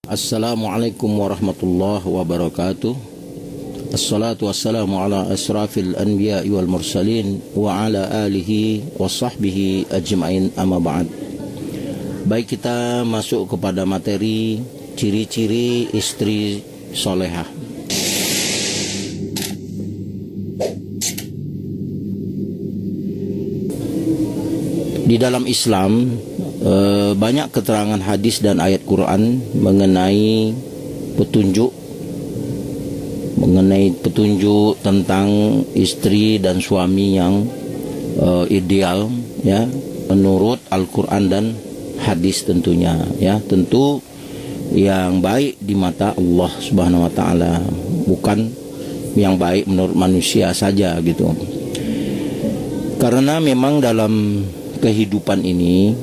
Assalamualaikum warahmatullahi wabarakatuh. Assalatu wassalamu ala asrafil anbiya'i wal mursalin wa ala alihi wa sahbihi ajma'in, amma ba'd. Baik, kita masuk kepada materi ciri-ciri istri solehah. Di dalam Islam banyak keterangan hadis dan ayat Quran mengenai petunjuk tentang istri dan suami yang ideal, ya, menurut Al-Quran dan hadis tentunya, ya, tentu yang baik di mata Allah Subhanahu wa taala, bukan yang baik menurut manusia saja gitu. Karena memang dalam kehidupan ini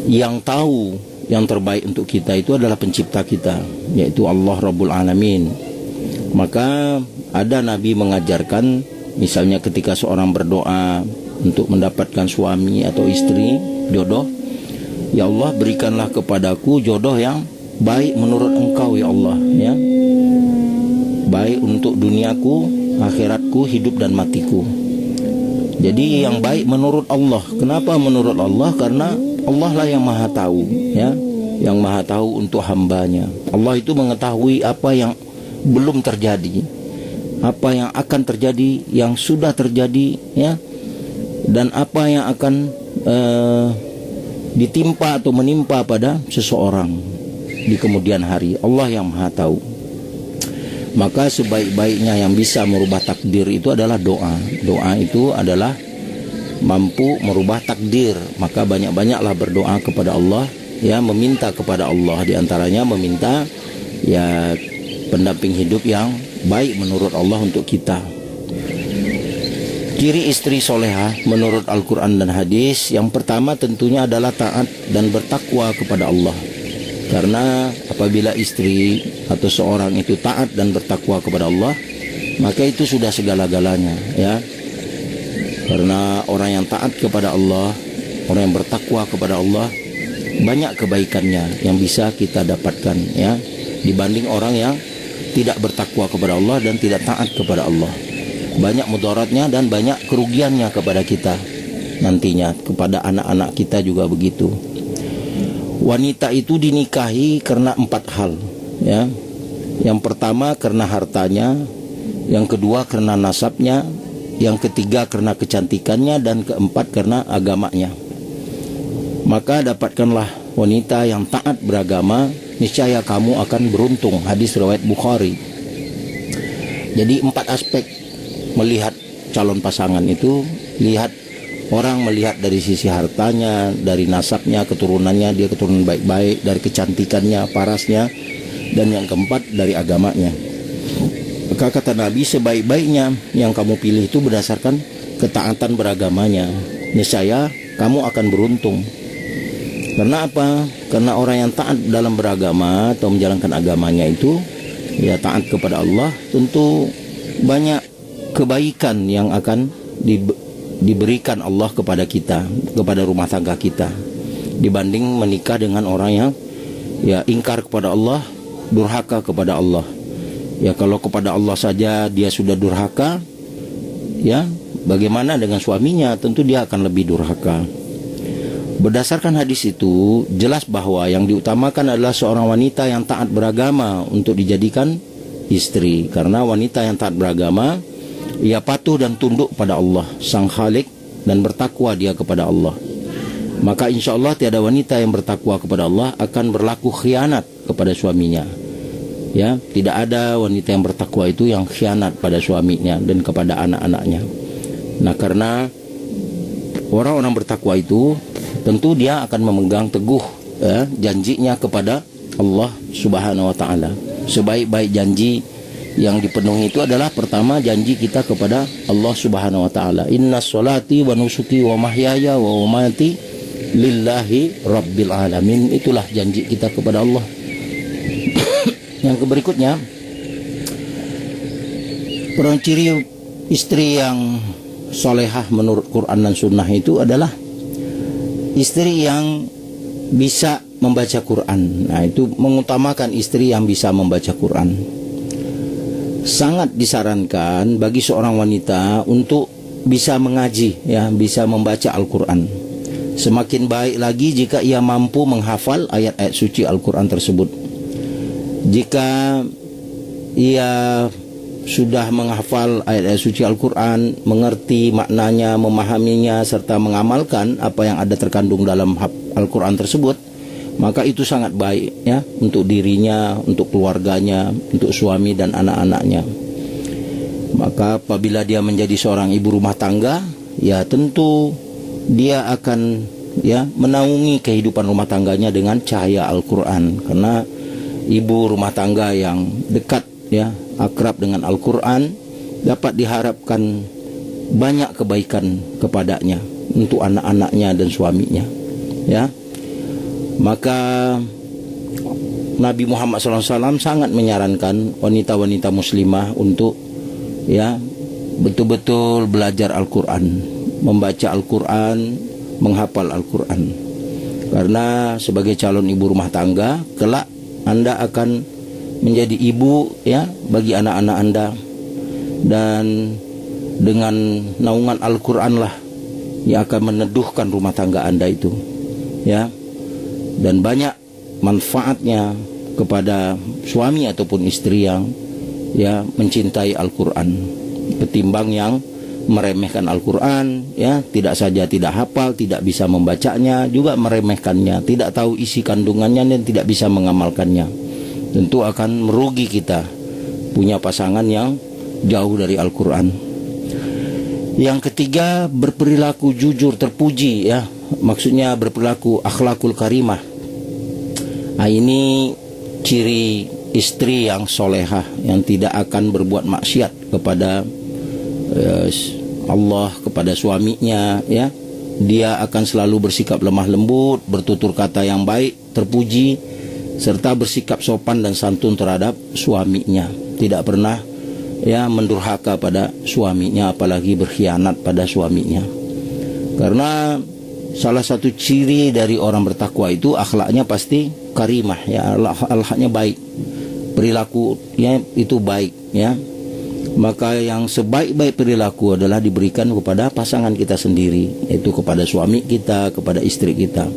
yang tahu yang terbaik untuk kita itu adalah pencipta kita, yaitu Allah Rabbul Alamin. Maka ada Nabi mengajarkan, misalnya ketika seorang berdoa untuk mendapatkan suami atau istri, jodoh, ya Allah berikanlah kepadaku jodoh yang baik menurut Engkau ya Allah, ya, baik untuk duniaku, akhiratku, hidup dan matiku. Jadi yang baik menurut Allah. Kenapa menurut Allah? Karena Allah lah yang maha tahu, ya, yang maha tahu untuk hambanya. Allah itu mengetahui apa yang belum terjadi, apa yang akan terjadi, yang sudah terjadi, ya, dan apa yang akan ditimpa atau menimpa pada seseorang di kemudian hari. Allah yang maha tahu. Maka sebaik-baiknya yang bisa merubah takdir itu adalah doa. Doa itu adalah mampu merubah takdir. Maka banyak-banyaklah berdoa kepada Allah, ya, meminta kepada Allah. Di antaranya meminta, ya, pendamping hidup yang baik menurut Allah untuk kita. Ciri istri solehah menurut Al-Quran dan hadis, yang pertama tentunya adalah taat dan bertakwa kepada Allah. Karena apabila istri atau seorang itu taat dan bertakwa kepada Allah, maka itu sudah segala-galanya, ya. Karena orang yang taat kepada Allah, orang yang bertakwa kepada Allah, banyak kebaikannya yang bisa kita dapatkan, ya, dibanding orang yang tidak bertakwa kepada Allah dan tidak taat kepada Allah. Banyak mudaratnya dan banyak kerugiannya kepada kita nantinya, kepada anak-anak kita juga begitu. Wanita itu dinikahi karena 4 hal, ya. Yang pertama karena hartanya, yang kedua karena nasabnya, yang ketiga karena kecantikannya, dan keempat karena agamanya. Maka dapatkanlah wanita yang taat beragama, niscaya kamu akan beruntung. Hadis riwayat Bukhari. Jadi 4 aspek melihat calon pasangan itu. Orang melihat dari sisi hartanya, dari nasabnya, keturunannya, dia keturunan baik-baik, dari kecantikannya, parasnya, dan yang keempat dari agamanya. Maka kata Nabi, sebaik-baiknya yang kamu pilih itu berdasarkan ketaatan beragamanya. Niscaya kamu akan beruntung. Karena apa? Karena orang yang taat dalam beragama atau menjalankan agamanya itu, ya, taat kepada Allah, tentu banyak kebaikan yang akan diberikan Allah kepada kita, kepada rumah tangga kita, dibanding menikah dengan orang yang, ya, ingkar kepada Allah, durhaka kepada Allah. Ya, kalau kepada Allah saja dia sudah durhaka, ya, bagaimana dengan suaminya? Tentu dia akan lebih durhaka. Berdasarkan hadis itu jelas bahwa yang diutamakan adalah seorang wanita yang taat beragama untuk dijadikan istri. Karena wanita yang taat beragama, ia patuh dan tunduk pada Allah Sang Khalik dan bertakwa dia kepada Allah. Maka insya Allah tiada wanita yang bertakwa kepada Allah akan berlaku khianat kepada suaminya, ya. Tidak ada wanita yang bertakwa itu yang khianat pada suaminya dan kepada anak-anaknya. Nah, karena orang-orang bertakwa itu tentu dia akan memegang teguh, ya, janjinya kepada Allah Subhanahu wa taala. Sebaik-baik janji yang dipenuhi itu adalah pertama janji kita kepada Allah Subhanahu wa taala. Inna sholati wa nusuki wa mahyaya wa mamati lillahi rabbil alamin. Itulah janji kita kepada Allah. Yang berikutnya, ciri istri yang solehah menurut Quran dan Sunnah itu adalah istri yang bisa membaca Quran. Nah, itu mengutamakan istri yang bisa membaca Quran. Sangat disarankan bagi seorang wanita untuk bisa mengaji, ya, bisa membaca Al-Quran. Semakin baik lagi jika ia mampu menghafal ayat-ayat suci Al-Quran tersebut. Jika ia sudah menghafal ayat-ayat suci Al-Quran, mengerti maknanya, memahaminya, serta mengamalkan apa yang ada terkandung dalam Al-Quran tersebut, maka itu sangat baik, ya, untuk dirinya, untuk keluarganya, untuk suami dan anak-anaknya. Maka apabila dia menjadi seorang ibu rumah tangga, ya tentu dia akan, ya, menaungi kehidupan rumah tangganya dengan cahaya Al-Quran. Karena ibu rumah tangga yang dekat, ya, akrab dengan Al-Quran, dapat diharapkan banyak kebaikan kepadanya untuk anak-anaknya dan suaminya, ya. Maka Nabi Muhammad SAW sangat menyarankan wanita-wanita muslimah untuk, ya, betul-betul belajar Al-Quran, membaca Al-Quran, menghafal Al-Quran. Karena sebagai calon ibu rumah tangga, kelak Anda akan menjadi ibu, ya, bagi anak-anak Anda. Dan dengan naungan Al-Quran lah yang akan meneduhkan rumah tangga Anda itu, ya. Dan banyak manfaatnya kepada suami ataupun istri yang, ya, mencintai Al-Quran, ketimbang yang meremehkan Al-Quran, ya, tidak saja tidak hafal, tidak bisa membacanya, juga meremehkannya, tidak tahu isi kandungannya dan tidak bisa mengamalkannya. Tentu akan merugi kita punya pasangan yang jauh dari Al-Quran. Yang ketiga, berperilaku jujur terpuji, ya, maksudnya berperilaku akhlakul karimah. Nah, ini ciri istri yang solehah, yang tidak akan berbuat maksiat kepada Allah, kepada suaminya, ya. Dia akan selalu bersikap lemah lembut, bertutur kata yang baik, terpuji, serta bersikap sopan dan santun terhadap suaminya. Tidak pernah, ya, mendurhaka pada suaminya, apalagi berkhianat pada suaminya. Karena salah satu ciri dari orang bertakwa itu akhlaknya pasti karimah, ya, akhlaknya baik, perilakunya itu baik, ya. Maka yang sebaik-baik perilaku adalah diberikan kepada pasangan kita sendiri, yaitu kepada suami kita, kepada istri kita.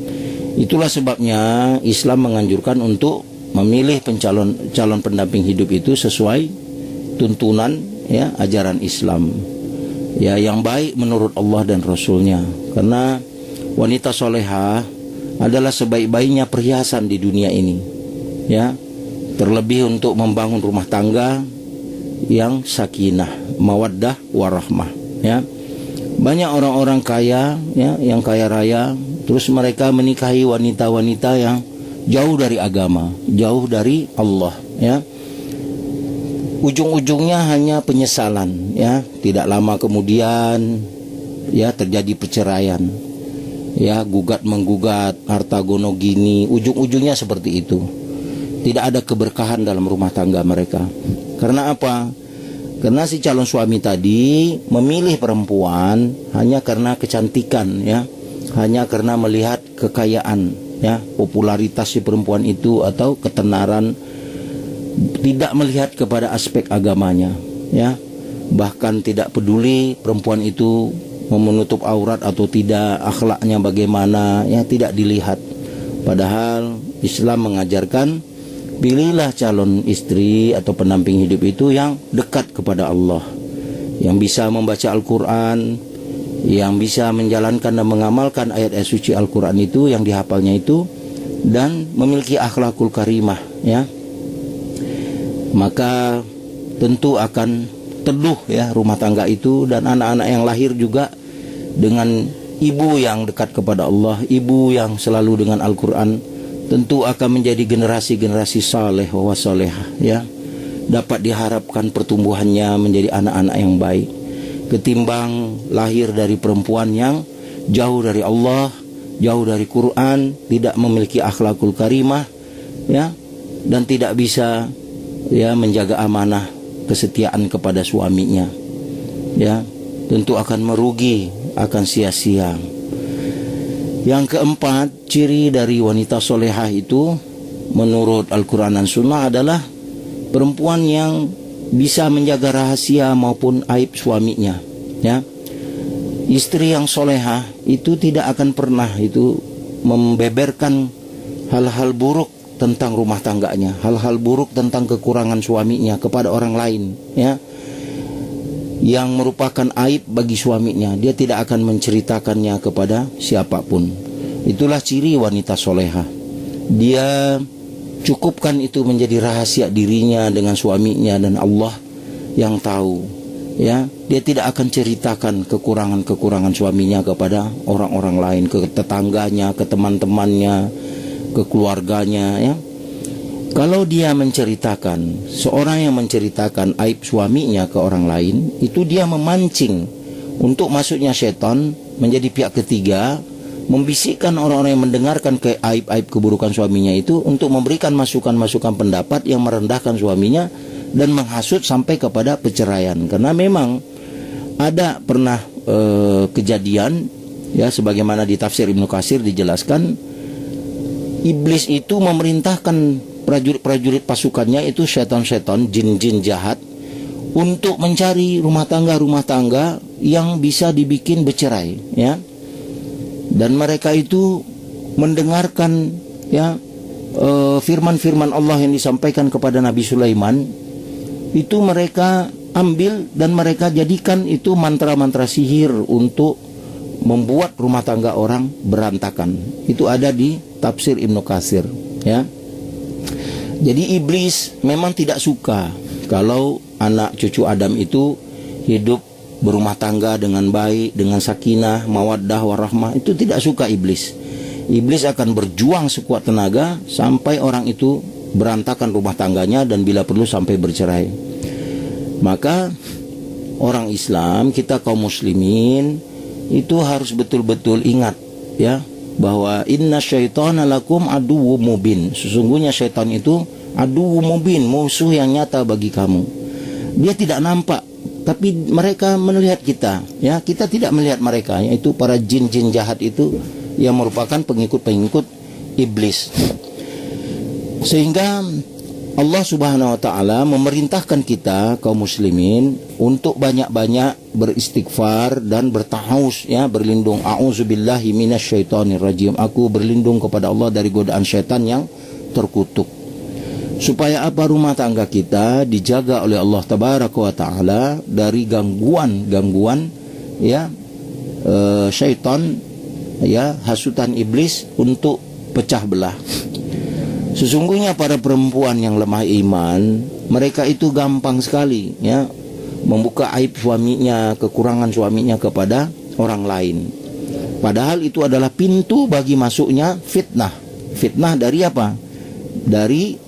Itulah sebabnya Islam menganjurkan untuk memilih calon pendamping hidup itu sesuai tuntunan, ya, ajaran Islam, ya, yang baik menurut Allah dan Rasulnya. Karena wanita solehah adalah sebaik-baiknya perhiasan di dunia ini, ya, terlebih untuk membangun rumah tangga yang sakinah, mawaddah, warahmah, ya. Banyak orang-orang kaya, ya, yang kaya raya, terus mereka menikahi wanita-wanita yang jauh dari agama, jauh dari Allah, ya. Ujung-ujungnya hanya penyesalan, ya. Tidak lama kemudian, ya, terjadi perceraian, ya, gugat menggugat, harta gono gini, ujung-ujungnya seperti itu. Tidak ada keberkahan dalam rumah tangga mereka. Karena apa? Karena si calon suami tadi memilih perempuan hanya karena kecantikan, ya, hanya karena melihat kekayaan, ya, popularitas si perempuan itu atau ketenaran, tidak melihat kepada aspek agamanya, ya. Bahkan tidak peduli perempuan itu menutup aurat atau tidak, akhlaknya bagaimana, ya, tidak dilihat. Padahal Islam mengajarkan, pilihlah calon istri atau pendamping hidup itu yang dekat kepada Allah, yang bisa membaca Al-Quran, yang bisa menjalankan dan mengamalkan ayat-ayat suci Al-Quran itu, yang dihafalnya itu, dan memiliki akhlakul karimah, ya. Maka tentu akan teduh, ya, rumah tangga itu, dan anak-anak yang lahir juga dengan ibu yang dekat kepada Allah, ibu yang selalu dengan Al-Quran, tentu akan menjadi generasi-generasi saleh wa salehah, ya. Dapat diharapkan pertumbuhannya menjadi anak-anak yang baik, ketimbang lahir dari perempuan yang jauh dari Allah, jauh dari Quran, tidak memiliki akhlakul karimah, ya, dan tidak bisa, ya, menjaga amanah kesetiaan kepada suaminya, ya. Tentu akan merugi, akan sia-sia. Yang keempat, ciri dari wanita solehah itu menurut Al-Quran dan Sunnah adalah perempuan yang bisa menjaga rahasia maupun aib suaminya. Ya, istri yang solehah itu tidak akan pernah itu membeberkan hal-hal buruk tentang rumah tangganya, hal-hal buruk tentang kekurangan suaminya kepada orang lain. Ya, yang merupakan aib bagi suaminya, dia tidak akan menceritakannya kepada siapapun. Itulah ciri wanita solehah. Dia cukupkan itu menjadi rahasia dirinya dengan suaminya dan Allah yang tahu. Ya, dia tidak akan ceritakan kekurangan-kekurangan suaminya kepada orang-orang lain, ke tetangganya, ke teman-temannya, ke keluarganya. Ya, kalau dia menceritakan, seorang yang menceritakan aib suaminya ke orang lain, itu dia memancing untuk masuknya setan menjadi pihak ketiga, membisikkan orang-orang yang mendengarkan ke aib-aib keburukan suaminya itu untuk memberikan masukan-masukan pendapat yang merendahkan suaminya dan menghasut sampai kepada perceraian. Karena memang ada pernah kejadian, ya, sebagaimana di tafsir Ibnu Katsir dijelaskan, iblis itu memerintahkan prajurit-prajurit pasukannya itu setan-setan, jin-jin jahat, untuk mencari rumah tangga yang bisa dibikin bercerai, ya. Dan mereka itu mendengarkan, ya, firman-firman Allah yang disampaikan kepada Nabi Sulaiman, itu mereka ambil dan mereka jadikan itu mantra-mantra sihir untuk membuat rumah tangga orang berantakan. Itu ada di tafsir Ibnu Katsir, ya. Jadi iblis memang tidak suka kalau anak cucu Adam itu hidup berumah tangga dengan baik, dengan sakinah, mawaddah, warahmah. Itu tidak suka iblis. Iblis akan berjuang sekuat tenaga sampai orang itu berantakan rumah tangganya dan bila perlu sampai bercerai. Maka orang Islam, kita kaum muslimin itu harus betul-betul ingat, ya, bahwa inna syaitana lakum aduwwum mubin. Sesungguhnya syaitan itu aduwwum mubin, musuh yang nyata bagi kamu. Dia tidak nampak, tapi mereka melihat kita, ya. Kita tidak melihat mereka, yaitu para jin-jin jahat itu yang merupakan pengikut-pengikut iblis. Sehingga Allah Subhanahu wa taala memerintahkan kita kaum muslimin untuk banyak-banyak beristighfar dan bertahaus, ya, berlindung. A'udzubillahi minasyaitonir rajim. Aku berlindung kepada Allah dari godaan syaitan yang terkutuk. Supaya apa? Rumah tangga kita dijaga oleh Allah Tabaraka wa taala dari gangguan-gangguan, ya, syaitan, ya, hasutan iblis untuk pecah belah. Sesungguhnya para perempuan yang lemah iman, mereka itu gampang sekali, ya, membuka aib suaminya, kekurangan suaminya kepada orang lain. Padahal itu adalah pintu bagi masuknya fitnah. Fitnah dari apa? Dari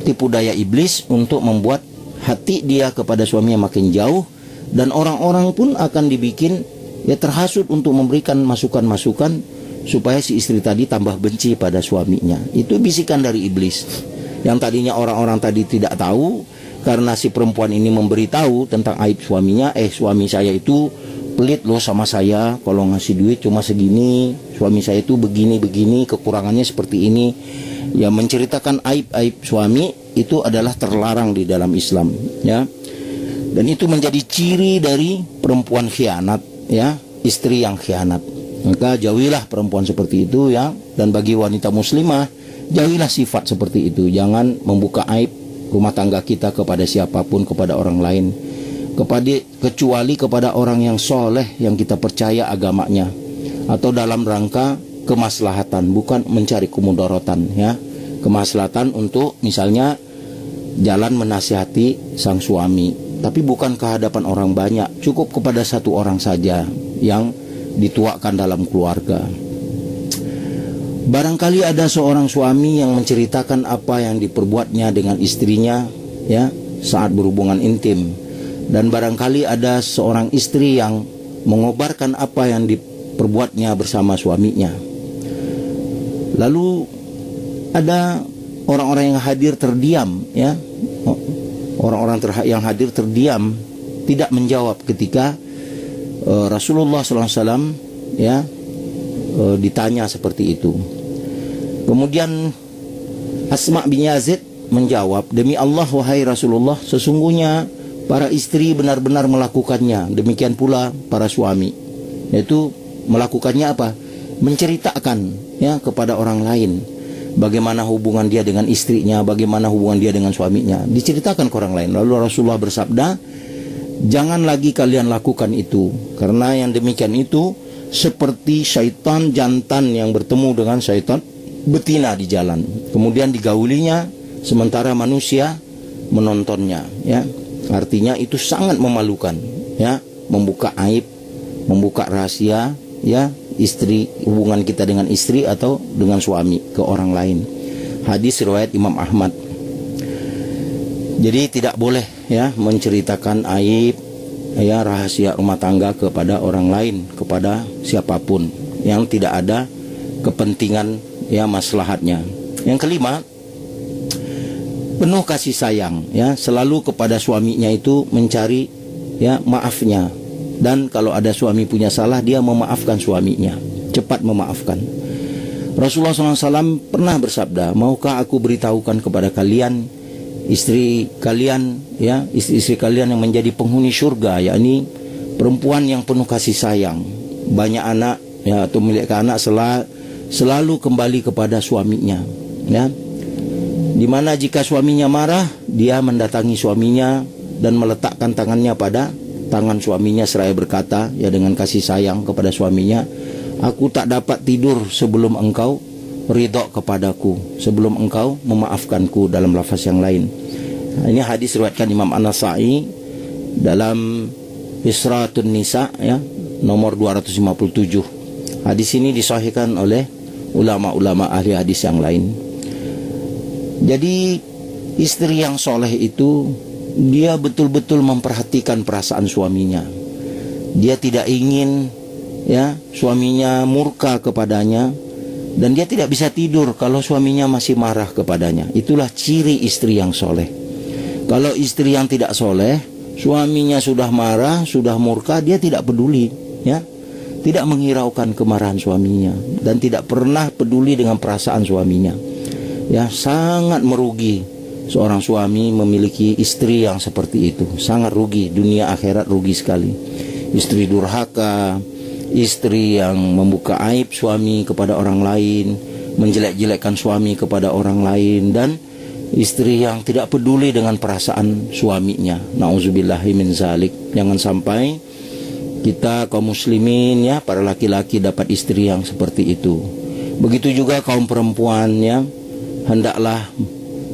tipu daya iblis untuk membuat hati dia kepada suaminya makin jauh, dan orang-orang pun akan dibikin, ya, terhasut untuk memberikan masukan-masukan supaya si istri tadi tambah benci pada suaminya. Itu bisikan dari iblis. Yang tadinya orang-orang tadi tidak tahu, karena si perempuan ini memberitahu tentang aib suaminya. Suami saya itu pelit loh sama saya, kalau ngasih duit cuma segini, suami saya itu begini-begini, kekurangannya seperti ini. Ya, menceritakan aib-aib suami itu adalah terlarang di dalam Islam, ya. Dan itu menjadi ciri dari perempuan khianat, ya, istri yang khianat. Maka jauhilah perempuan seperti itu, ya. Dan bagi wanita muslimah, jauhilah sifat seperti itu. Jangan membuka aib rumah tangga kita kepada siapapun, kepada orang lain, kecuali kepada orang yang soleh, yang kita percaya agamanya, atau dalam rangka kemaslahatan, bukan mencari kemudaratan, ya. Kemaslahatan untuk misalnya jalan menasihati sang suami, tapi bukan ke hadapan orang banyak, cukup kepada satu orang saja yang dituakan dalam keluarga. Barangkali ada seorang suami yang menceritakan apa yang diperbuatnya dengan istrinya, ya, saat berhubungan intim, dan barangkali ada seorang istri yang mengobarkan apa yang diperbuatnya bersama suaminya. Lalu ada orang-orang yang hadir terdiam, ya, orang-orang yang hadir terdiam, tidak menjawab ketika Rasulullah SAW, ya, ditanya seperti itu. Kemudian Asma bin Yazid menjawab, demi Allah wahai Rasulullah, sesungguhnya para istri benar-benar melakukannya, demikian pula para suami. Yaitu melakukannya apa? Menceritakan ya kepada orang lain bagaimana hubungan dia dengan istrinya, bagaimana hubungan dia dengan suaminya, diceritakan ke orang lain. Lalu Rasulullah bersabda, jangan lagi kalian lakukan itu, karena yang demikian itu seperti syaitan jantan yang bertemu dengan syaitan betina di jalan, kemudian digaulinya sementara manusia menontonnya, ya. Artinya itu sangat memalukan, ya, membuka aib, membuka rahasia, ya, istri, hubungan kita dengan istri atau dengan suami ke orang lain. Hadis riwayat Imam Ahmad. Jadi tidak boleh ya menceritakan aib, ya, rahasia rumah tangga kepada orang lain, kepada siapapun yang tidak ada kepentingan, ya, maslahatnya. Yang kelima, penuh kasih sayang, ya, selalu kepada suaminya itu mencari, ya, maafnya. Dan kalau ada suami punya salah, dia memaafkan suaminya, cepat memaafkan. Rasulullah SAW pernah bersabda, maukah aku beritahukan kepada kalian istri kalian, ya, istri-istri kalian yang menjadi penghuni surga, yakni perempuan yang penuh kasih sayang, banyak anak, ya, atau memiliki anak, selalu kembali kepada suaminya, ya. Dimana jika suaminya marah, dia mendatangi suaminya dan meletakkan tangannya pada tangan suaminya seraya berkata, ya, dengan kasih sayang kepada suaminya, aku tak dapat tidur sebelum engkau ridha kepadaku, sebelum engkau memaafkanku, dalam lafaz yang lain. Nah, ini hadis riwayatkan Imam An-Nasa'i dalam Isratun Nisa, ya, nomor 257. Hadis ini disahihkan oleh ulama-ulama ahli hadis yang lain. Jadi istri yang soleh itu dia betul-betul memperhatikan perasaan suaminya. Dia tidak ingin, ya, suaminya murka kepadanya, dan dia tidak bisa tidur kalau suaminya masih marah kepadanya. Itulah ciri istri yang soleh. Kalau istri yang tidak soleh, suaminya sudah marah, sudah murka, dia tidak peduli, ya, tidak menghiraukan kemarahan suaminya dan tidak pernah peduli dengan perasaan suaminya. Ya, sangat merugi seorang suami memiliki istri yang seperti itu. Sangat rugi, dunia akhirat rugi sekali. Istri durhaka, istri yang membuka aib suami kepada orang lain, menjelek-jelekkan suami kepada orang lain, dan istri yang tidak peduli dengan perasaan suaminya. Nauzubillahi min zalik. Jangan sampai kita kaum muslimin, ya, para laki-laki dapat istri yang seperti itu. Begitu juga kaum perempuan, ya, hendaklah,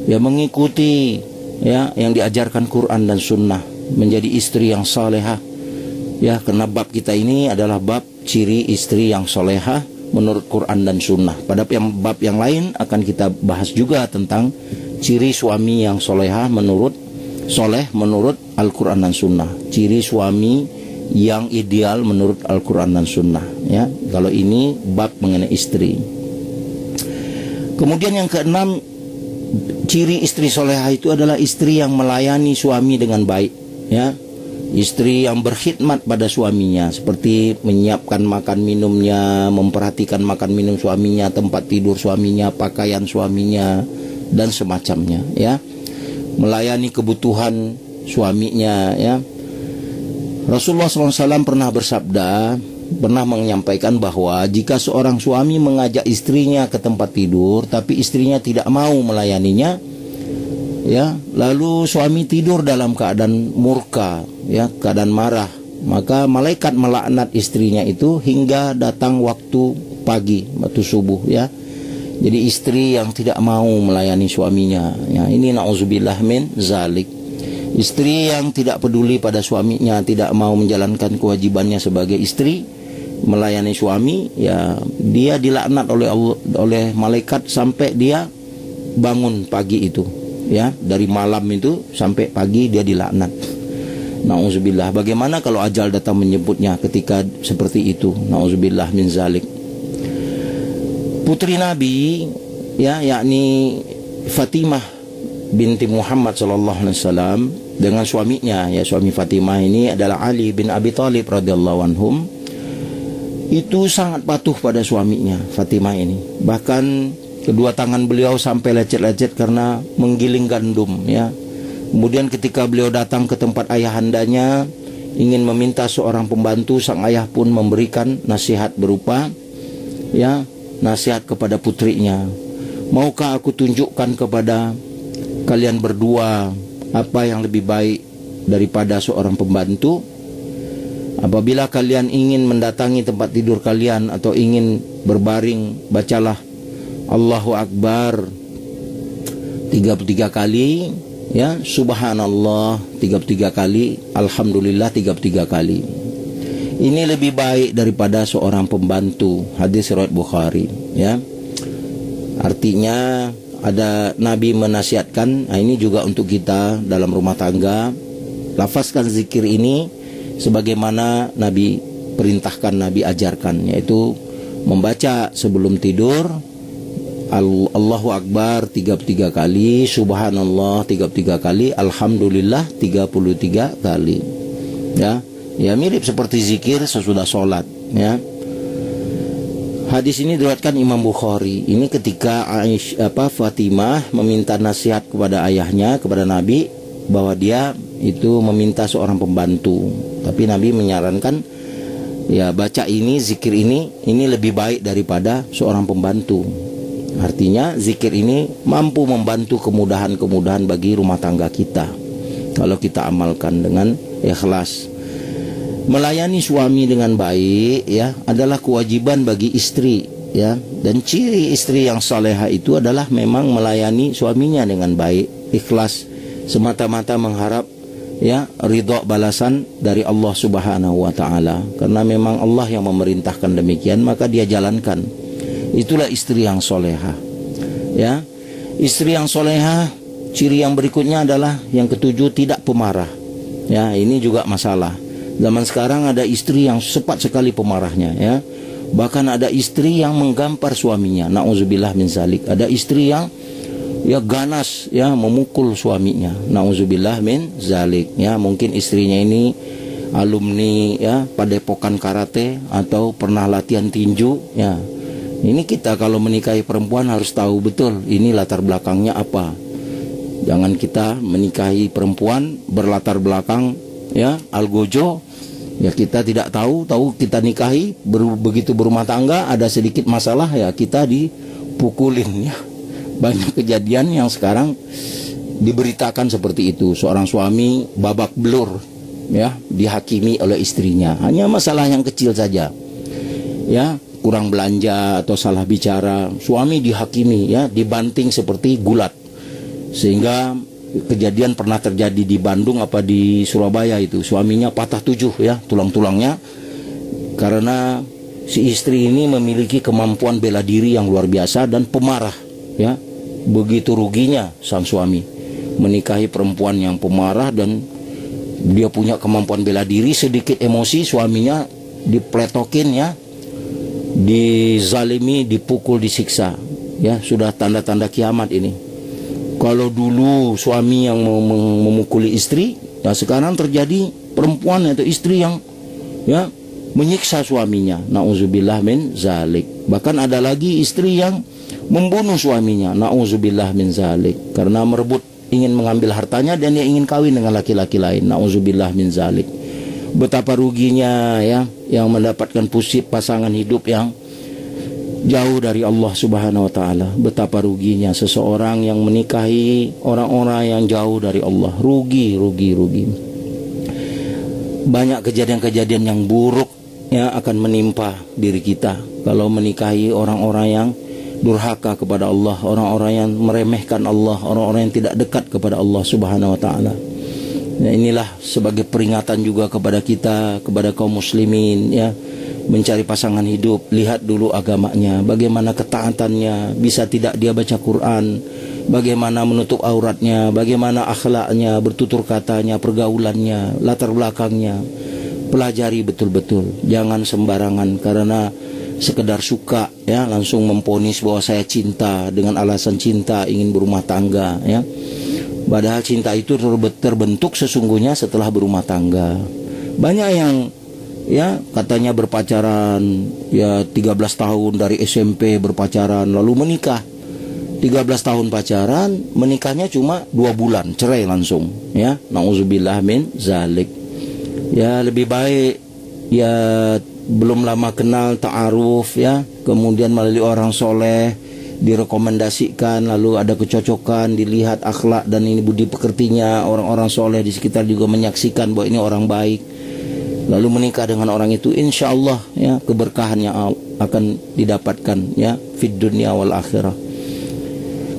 ya, mengikuti, ya, yang diajarkan Quran dan Sunnah, menjadi istri yang salehah, ya, karena bab kita ini adalah bab ciri istri yang salehah menurut Quran dan Sunnah. Pada bab yang lain akan kita bahas juga tentang ciri suami yang salehah menurut Al-Quran dan Sunnah, ciri suami yang ideal menurut Al-Quran dan Sunnah, ya. Kalau ini bab mengenai istri. Kemudian yang keenam, ciri istri solehah itu adalah istri yang melayani suami dengan baik, ya. Istri yang berkhidmat pada suaminya, seperti menyiapkan makan minumnya, memperhatikan makan minum suaminya, tempat tidur suaminya, pakaian suaminya, dan semacamnya, ya. Melayani kebutuhan suaminya, ya. Rasulullah SAW pernah bersabda, pernah menyampaikan bahwa jika seorang suami mengajak istrinya ke tempat tidur tapi istrinya tidak mau melayaninya, ya, lalu suami tidur dalam keadaan murka, ya, keadaan marah, maka malaikat melaknat istrinya itu hingga datang waktu pagi, waktu subuh, ya. Jadi istri yang tidak mau melayani suaminya, ya, ini na'udzubillah min zalik. Istri yang tidak peduli pada suaminya, tidak mau menjalankan kewajibannya sebagai istri, melayani suami, ya, dia dilaknat oleh malaikat sampai dia bangun pagi itu, ya, dari malam itu sampai pagi dia dilaknat. Nauzubillah. Bagaimana kalau ajal datang menyebutnya ketika seperti itu? Nauzubillah min zalik. Putri Nabi, ya, yakni Fatimah binti Muhammad sallallahu alaihi wasallam dengan suaminya, ya, suami Fatimah ini adalah Ali bin Abi Thalib radhiyallahu anhum. itu sangat patuh pada suaminya, Fatimah ini. Bahkan kedua tangan beliau sampai lecet-lecet karena menggiling gandum, ya. Kemudian ketika beliau datang ke tempat ayahandanya ingin meminta seorang pembantu, sang ayah pun memberikan nasihat berupa, ya, nasihat kepada putrinya. Maukah aku tunjukkan kepada kalian berdua apa yang lebih baik daripada seorang pembantu? Apabila kalian ingin mendatangi tempat tidur kalian atau ingin berbaring, bacalah Allahu Akbar 33 kali, ya, Subhanallah 33 kali, Alhamdulillah 33 kali. Ini lebih baik daripada seorang pembantu. Hadis riwayat Bukhari, ya. Artinya ada Nabi menasihatkan, nah ini juga untuk kita dalam rumah tangga, lafazkan zikir ini sebagaimana Nabi perintahkan, Nabi ajarkan, yaitu membaca sebelum tidur Allahu Akbar 33 kali, Subhanallah 33 kali, Alhamdulillah 33 kali. Ya, ya mirip seperti zikir sesudah sholat, ya. Hadis ini diriwayatkan Imam Bukhari. Ini ketika Fatimah meminta nasihat kepada ayahnya, kepada Nabi, bahwa dia itu meminta seorang pembantu. Tapi Nabi menyarankan, ya, baca ini, zikir ini lebih baik daripada seorang pembantu. Artinya zikir ini mampu membantu kemudahan-kemudahan bagi rumah tangga kita kalau kita amalkan dengan ikhlas. Melayani suami dengan baik, ya, adalah kewajiban bagi istri, ya. Dan ciri istri yang salehah itu adalah memang melayani suaminya dengan baik, ikhlas, semata-mata mengharap, ya, ridha balasan dari Allah Subhanahu wa taala. Karena memang Allah yang memerintahkan demikian, maka dia jalankan. Itulah istri yang solehah, ya. Istri yang solehah, ciri yang berikutnya adalah yang ketujuh, tidak pemarah. Ya, ini juga masalah. Zaman sekarang ada istri yang cepat sekali pemarahnya, ya. Bahkan ada istri yang menggampar suaminya. Nauzubillah min zalik. Ada istri yang, ya, ganas, ya, memukul suaminya. Nauzubillah min zalik, ya. Mungkin istrinya ini alumni, ya, padepokan karate atau pernah latihan tinju, ya. Ini kita kalau menikahi perempuan harus tahu betul ini latar belakangnya apa. Jangan kita menikahi perempuan berlatar belakang, ya, algojo, ya, kita tidak tahu kita nikahi, begitu berumah tangga ada sedikit masalah, ya, kita dipukulin, ya. Banyak kejadian yang sekarang diberitakan seperti itu. Seorang suami babak belur, ya, dihakimi oleh istrinya. Hanya masalah yang kecil saja, ya, kurang belanja atau salah bicara, suami dihakimi, ya, dibanting seperti gulat. Sehingga kejadian pernah terjadi di Bandung apa di Surabaya itu, suaminya patah 7, ya, tulang-tulangnya, karena si istri ini memiliki kemampuan bela diri yang luar biasa dan pemarah, ya. Begitu ruginya sang suami menikahi perempuan yang pemarah dan dia punya kemampuan bela diri. Sedikit emosi suaminya dipletokin, ya, dizalimi, dipukul, disiksa, ya. Sudah tanda-tanda kiamat ini. Kalau dulu suami yang memukuli istri, ya, sekarang terjadi perempuan atau istri yang, ya, menyiksa suaminya. Nauzubillah min zalik. Bahkan ada lagi istri yang membunuh suaminya. Nauzubillah min zalik. Karena merebut, ingin mengambil hartanya dan dia ingin kawin dengan laki-laki lain. Nauzubillah min zalik. Betapa ruginya, ya, yang mendapatkan pasangan hidup yang jauh dari Allah Subhanahu wa taala. Betapa ruginya seseorang yang menikahi orang-orang yang jauh dari Allah. Rugi. Banyak kejadian-kejadian yang buruk, ya, akan menimpa diri kita kalau menikahi orang-orang yang durhaka kepada Allah, orang-orang yang meremehkan Allah, orang-orang yang tidak dekat kepada Allah Subhanahu wa taala. Nah, inilah sebagai peringatan juga kepada kita, kepada kaum muslimin, ya, mencari pasangan hidup. Lihat dulu agamanya, bagaimana ketaatannya, bisa tidak dia baca Quran, bagaimana menutup auratnya, bagaimana akhlaknya, bertutur katanya, pergaulannya, latar belakangnya. Pelajari betul-betul, jangan sembarangan karena sekedar suka, ya, langsung memponis bahwa saya cinta dengan alasan cinta ingin berumah tangga, ya. Padahal cinta itu terbentuk sesungguhnya setelah berumah tangga. Banyak yang ya katanya berpacaran ya 13 tahun dari SMP berpacaran lalu menikah. 13 tahun pacaran, menikahnya cuma 2 bulan, cerai langsung, ya. Nauzubillah min zalik. Ya lebih baik ya belum lama kenal ta'aruf, ya, kemudian melalui orang soleh direkomendasikan, lalu ada kecocokan, dilihat akhlak dan ini budi pekertinya, orang-orang soleh di sekitar juga menyaksikan bahwa ini orang baik, lalu menikah dengan orang itu, insya Allah ya keberkahannya akan didapatkan, ya, fid dunya wal akhirah.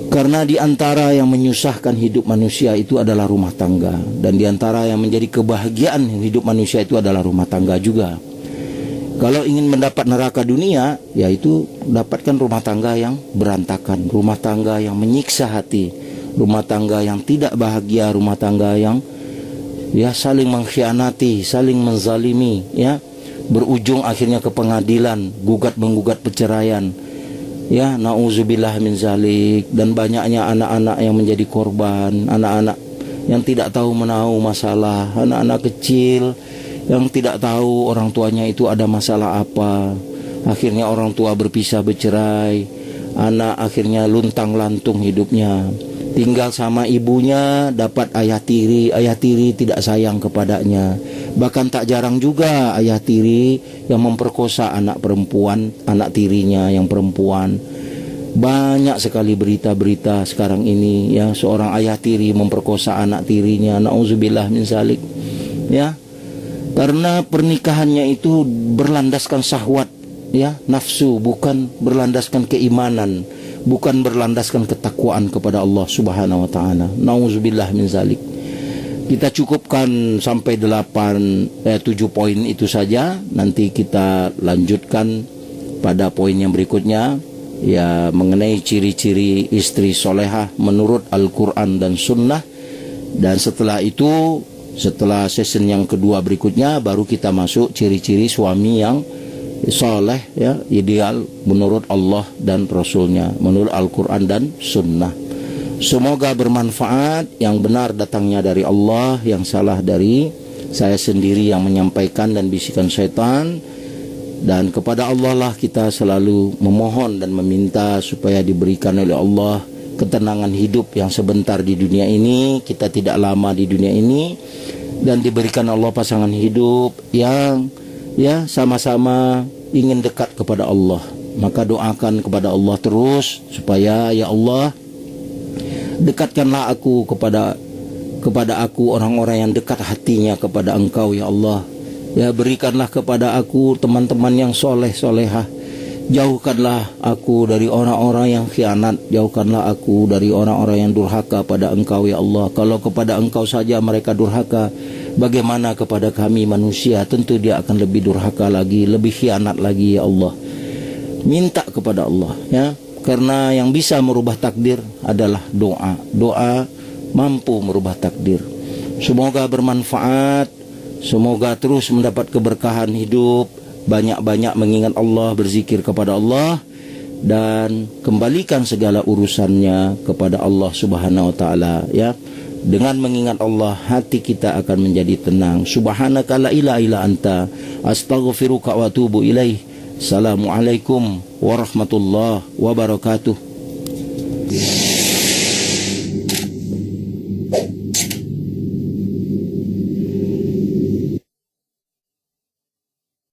Karena di antara yang menyusahkan hidup manusia itu adalah rumah tangga, dan di antara yang menjadi kebahagiaan hidup manusia itu adalah rumah tangga juga. Kalau ingin mendapat neraka dunia, yaitu dapatkan rumah tangga yang berantakan, rumah tangga yang menyiksa hati, rumah tangga yang tidak bahagia, rumah tangga yang ya saling mengkhianati, saling menzalimi, ya, berujung akhirnya ke pengadilan, gugat-menggugat perceraian. Ya, nauzubillah min zalik. Dan banyaknya anak-anak yang menjadi korban, anak-anak yang tidak tahu menahu masalah, anak-anak kecil yang tidak tahu orang tuanya itu ada masalah apa. Akhirnya orang tua berpisah bercerai, anak akhirnya luntang lantung hidupnya, tinggal sama ibunya, dapat ayah tiri tidak sayang kepadanya. Bahkan tak jarang juga ayah tiri yang memperkosa anak perempuan, anak tirinya yang perempuan. Banyak sekali berita-berita sekarang ini, ya, seorang ayah tiri memperkosa anak tirinya, nauzubillah min zalik, ya. Karena pernikahannya itu berlandaskan syahwat, ya, nafsu, bukan berlandaskan keimanan, bukan berlandaskan ketakwaan kepada Allah Subhanahu wa taala. Nauzubillah min zalik. Kita cukupkan sampai 7 poin itu saja. Nanti kita lanjutkan pada poin yang berikutnya, ya, mengenai ciri-ciri istri solehah menurut Al-Quran dan Sunnah. Dan setelah itu, setelah session yang kedua berikutnya, baru kita masuk ciri-ciri suami yang soleh, ya, ideal menurut Allah dan Rasulnya, menurut Al-Quran dan Sunnah. Semoga bermanfaat. Yang benar datangnya dari Allah, yang salah dari saya sendiri yang menyampaikan dan bisikan syaitan. Dan kepada Allah lah kita selalu memohon dan meminta supaya diberikan oleh Allah ketenangan hidup yang sebentar di dunia ini, kita tidak lama di dunia ini, dan diberikan Allah pasangan hidup yang, ya, sama-sama ingin dekat kepada Allah. Maka doakan kepada Allah terus supaya, ya Allah, dekatkanlah aku kepada aku orang-orang yang dekat hatinya kepada Engkau, ya Allah. Ya, berikanlah kepada aku teman-teman yang soleh-solehah. Jauhkanlah aku dari orang-orang yang khianat. Jauhkanlah aku dari orang-orang yang durhaka pada Engkau, ya Allah. Kalau kepada Engkau saja mereka durhaka, bagaimana kepada kami manusia? Tentu dia akan lebih durhaka lagi, lebih khianat lagi, ya Allah. Minta kepada Allah, ya. Karena yang bisa merubah takdir adalah doa. Doa mampu merubah takdir. Semoga bermanfaat. Semoga terus mendapat keberkahan hidup. Banyak-banyak mengingat Allah, berzikir kepada Allah, dan kembalikan segala urusannya kepada Allah Subhanahu wa taala, ya. Dengan mengingat Allah, hati kita akan menjadi tenang. Subhanaka la ilaha illa anta, astaghfiruka wa atubu ilaih. Assalamualaikum warahmatullahi wabarakatuh.